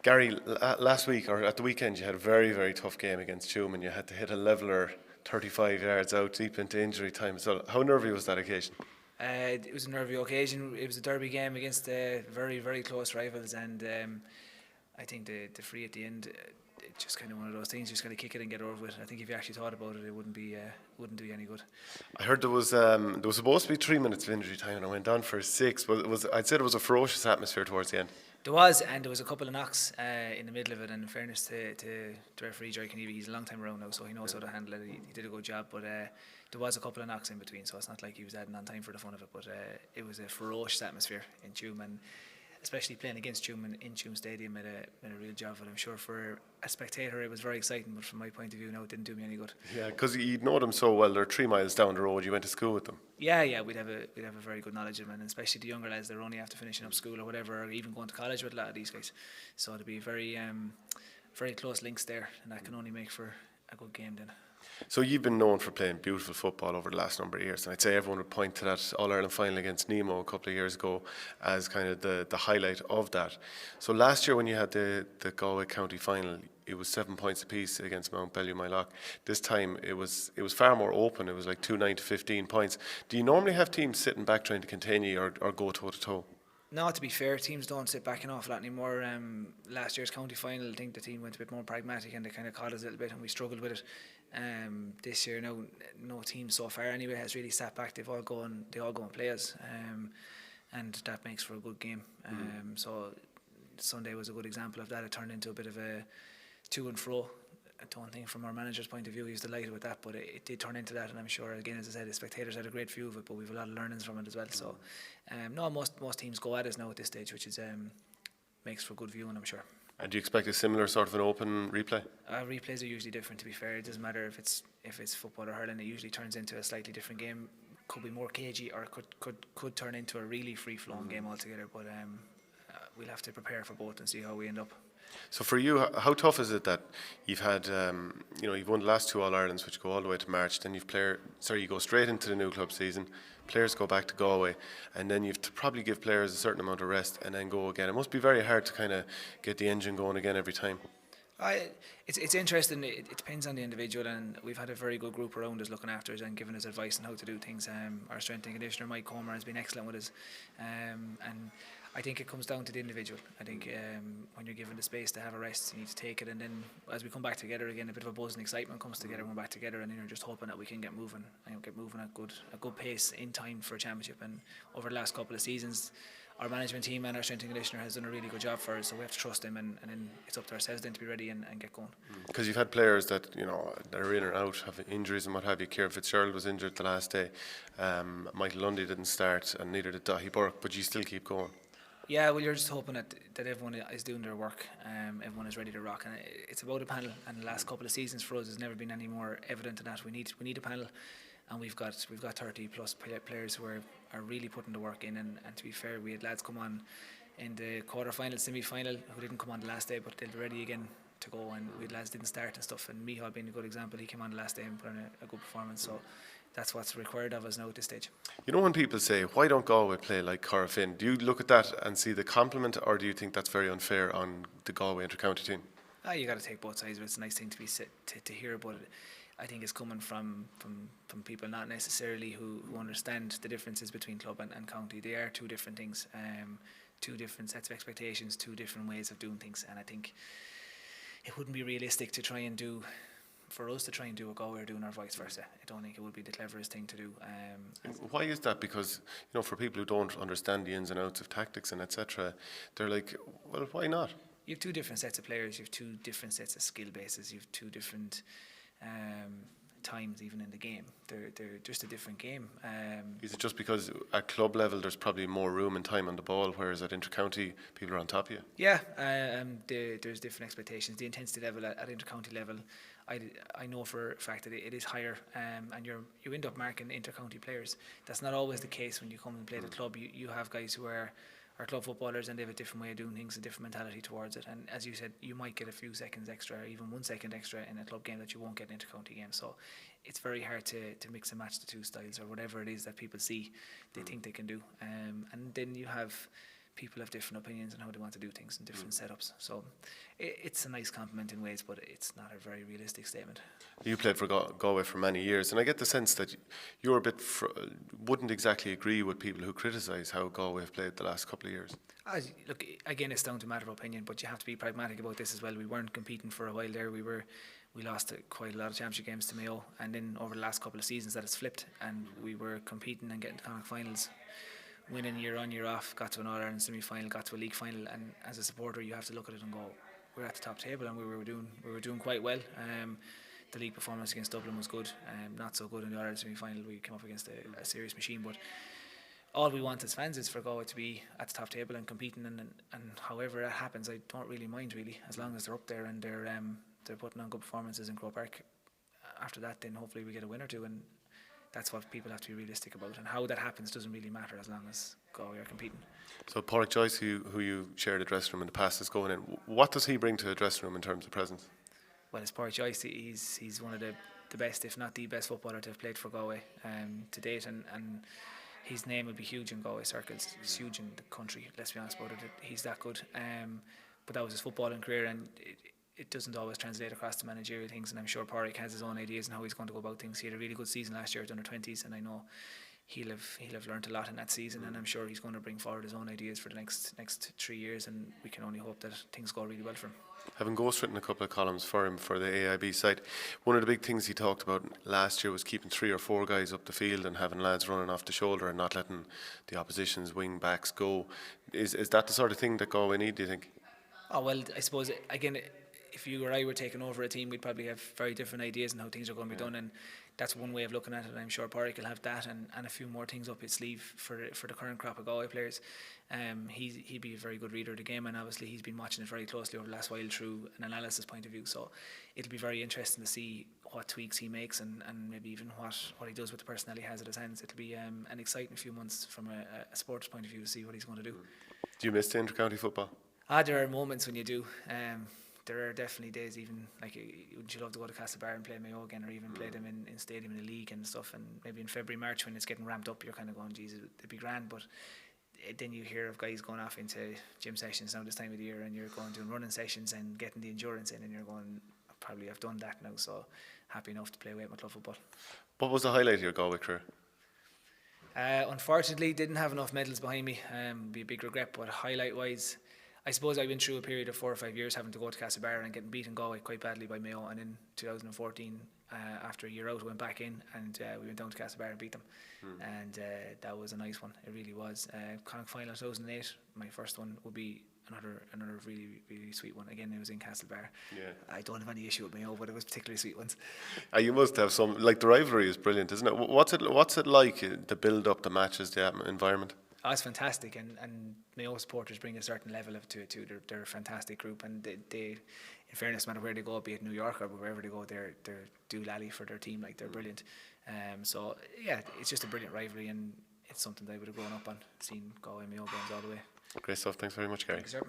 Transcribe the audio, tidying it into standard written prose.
Gary, last week or at the weekend, you had a very, very tough game against Tuam, and you had to hit a leveler 35 yards out deep into injury time. So, how nervy was that occasion? It was a nervy occasion. It was a derby game against very, very close rivals, and I think the free at the end, it's just kind of one of those things. You just got to kick it and get over with. I think if you actually thought about it, it wouldn't do you any good. I heard there was supposed to be 3 minutes of injury time, and I went on for six. But I'd say there was a ferocious atmosphere towards the end. There was, and there was a couple of knocks in the middle of it. And in fairness to referee Jerry Kennedy, he's a long time around now, so he knows how to handle it. He did a good job, but there was a couple of knocks in between, so it's not like he was adding on time for the fun of it. But it was a ferocious atmosphere in Tuam, and especially playing against Tuam in Tuam Stadium made a real job of it. I'm sure for a spectator it was very exciting, but from my point of view, no, it didn't do me any good. Yeah, because you know them so well. They're 3 miles down the road. You went to school with them. Yeah, we'd have a very good knowledge of them, and especially the younger lads. They're only after finishing up school or whatever, or even going to college with a lot of these guys. So it'd be very close links there, and that can only make for a good game then. So you've been known for playing beautiful football over the last number of years, and I'd say everyone would point to that All-Ireland final against Nemo a couple of years ago as kind of the highlight of that. So last year when you had the Galway County final, it was 7 points apiece against Mount Bellew. This time it was far more open. It was like 2-9 to 15 points. Do you normally have teams sitting back trying to contain you or go toe to toe? No, to be fair, teams don't sit back an awful lot anymore. Last year's county final, I think the team went a bit more pragmatic and they kind of caught us a little bit, and we struggled with it. This year, no team so far anyway has really sat back. They all go and play us, and that makes for a good game. So Sunday was a good example of that. It turned into a bit of a to and fro. I don't think from our manager's point of view he was delighted with that, but it did turn into that, and I'm sure, again, as I said, the spectators had a great view of it, but we've a lot of learnings from it as well. So no, most teams go at us now at this stage, which is makes for good viewing, I'm sure. And do you expect a similar sort of an open replay? Replays are usually different, to be fair. It doesn't matter if it's football or hurling. It usually turns into a slightly different game. Could be more cagey, or could turn into a really free-flowing game altogether, but we'll have to prepare for both and see how we end up. So for you, how tough is it that you've had, you've won the last two All-Irelands, which go all the way to March, then you go straight into the new club season, players go back to Galway, and then you have to probably give players a certain amount of rest and then go again. It must be very hard to kind of get the engine going again every time. It's interesting. It depends on the individual, and we've had a very good group around us looking after us and giving us advice on how to do things. Our strength and conditioner, Mike Comer, has been excellent with us, and I think it comes down to the individual. I think when you're given the space to have a rest, you need to take it, and then as we come back together again, a bit of a buzz and excitement comes together when we're back together, and then you're just hoping that we can get moving at good pace in time for a championship. And over the last couple of seasons, our management team and our strength and conditioner has done a really good job for us, so we have to trust them, and then it's up to ourselves then to be ready and get going. Because you've had players that that are in or out, have injuries and what have you. Kieran Fitzgerald was injured the last day. Michael Lundy didn't start, and neither did Dahi Burke, but you still keep going. Yeah, well, you're just hoping that everyone is doing their work, everyone is ready to rock, and it's about a panel. And the last couple of seasons for us has never been any more evident than that. We need a panel, and we've got 30 plus players who are really putting the work in. And to be fair, we had lads come on in the quarter-final, semi-final who didn't come on the last day, but they're ready again to go. And we had lads didn't start and stuff. And Michal being a good example, he came on the last day and put on a good performance. So that's what's required of us now at this stage. You know, when people say, why don't Galway play like Corofin, do you look at that and see the compliment, or do you think that's very unfair on the Galway inter-county team? You got to take both sides of it. It's a nice thing to hear, but I think it's coming from people not necessarily who understand the differences between club and county. They are two different things, two different sets of expectations, two different ways of doing things, and I think it wouldn't be realistic for us to try and do what Galway are doing, or vice versa. I don't think it would be the cleverest thing to do. Why is that? Because for people who don't understand the ins and outs of tactics and etc., they're like, well, why not? You have two different sets of players. You have two different sets of skill bases. You have two different times even in the game. They're just a different game. Is it just because at club level there's probably more room and time on the ball, whereas at inter-county people are on top of you? Yeah, there's different expectations. The intensity level at inter-county level, I know for a fact that it is higher, and you end up marking inter-county players. That's not always the case when you come and play the club. You have guys who are club footballers, and they have a different way of doing things, a different mentality towards it. And as you said, you might get a few seconds extra, or even 1 second extra in a club game that you won't get in inter-county game. So it's very hard to mix and match the two styles, or whatever it is that people see they think they can do. And then you have people have different opinions on how they want to do things and different setups. So it's a nice compliment in ways, but it's not a very realistic statement. You played for Galway for many years, and I get the sense that you're a bit wouldn't exactly agree with people who criticise how Galway have played the last couple of years. Look, again, it's down to a matter of opinion, but you have to be pragmatic about this as well. We weren't competing for a while there. We lost quite a lot of championship games to Mayo, and then over the last couple of seasons that it's flipped, and we were competing and getting to Connacht finals, winning year on, year off, got to an All-Ireland semi-final, got to a league final, and as a supporter you have to look at it and go, we're at the top table and we were doing quite well. The league performance against Dublin was good, not so good in the All-Ireland semi-final. We came up against a serious machine, but all we want as fans is for Galway to be at the top table and competing, and however that happens, I don't really mind really, as long as they're up there and they're putting on good performances in Croke Park. After that, then hopefully we get a win or two, and that's what people have to be realistic about. And how that happens doesn't really matter as long as Galway are competing. So Padraic Joyce, who you shared a dressing room in the past, is going in. What does he bring to a dressing room in terms of presence? Well, as Padraic Joyce, he's one of the best, if not the best footballer to have played for Galway to date, and his name will be huge in Galway circles. It's huge in the country, let's be honest about it. He's that good. But that was his footballing career, and it doesn't always translate across to managerial things, and I'm sure Padraic has his own ideas on how he's going to go about things. He had a really good season last year at under-20s, and I know he'll have learnt a lot in that season, and I'm sure he's going to bring forward his own ideas for the next 3 years, and we can only hope that things go really well for him. Having ghostwritten a couple of columns for him for the AIB site, one of the big things he talked about last year was keeping 3 or 4 guys up the field and having lads running off the shoulder and not letting the opposition's wing backs go. Is that the sort of thing that Galway need, do you think? Oh, well, I suppose, again, if you or I were taking over a team, we'd probably have very different ideas on how things are going to be done, and that's one way of looking at it. I'm sure Padraic will have that and a few more things up his sleeve for the current crop of Galway players. He'd be a very good reader of the game, and obviously he's been watching it very closely over the last while through an analysis point of view, so it'll be very interesting to see what tweaks he makes and maybe even what he does with the personnel he has at his hands. It'll be an exciting few months from a sports point of view to see what he's going to do. Do you miss the inter-county football? There are moments when you do. There are definitely days, even like, would you love to go to Castlebar and play Mayo again, or even play them in stadium in the league and stuff, and maybe in February, March when it's getting ramped up, you're kind of going, geez, it'd be grand, but then you hear of guys going off into gym sessions now this time of the year, and you're going doing running sessions and getting the endurance in, and you're going, probably I've done that now, so happy enough to play away at my club football. What was the highlight of your Galway career? Unfortunately, didn't have enough medals behind me. Be a big regret, but highlight wise, I suppose I went through a period of 4 or 5 years having to go to Castlebar and getting beaten Galway quite badly by Mayo, and in 2014, after a year out, I went back in and we went down to Castlebar and beat them, and that was a nice one. It really was. Connacht final 2008, my first one, would be another really, really sweet one. Again, it was in Castlebar. Yeah. I don't have any issue with Mayo, but it was particularly sweet ones. You must have some, like, the rivalry is brilliant, isn't it? What's it like, the build up, the matches, the environment? Oh, it's fantastic, and Mayo supporters bring a certain level of to it too. They're a fantastic group, and they, in fairness, no matter where they go, be it New York or wherever they go, they're do lally for their team. Like, they're brilliant. So yeah, it's just a brilliant rivalry, and it's something that I would have grown up on, seeing Galway Mayo games all the way. Great stuff. Thanks very much, Gary. Thank you, sir.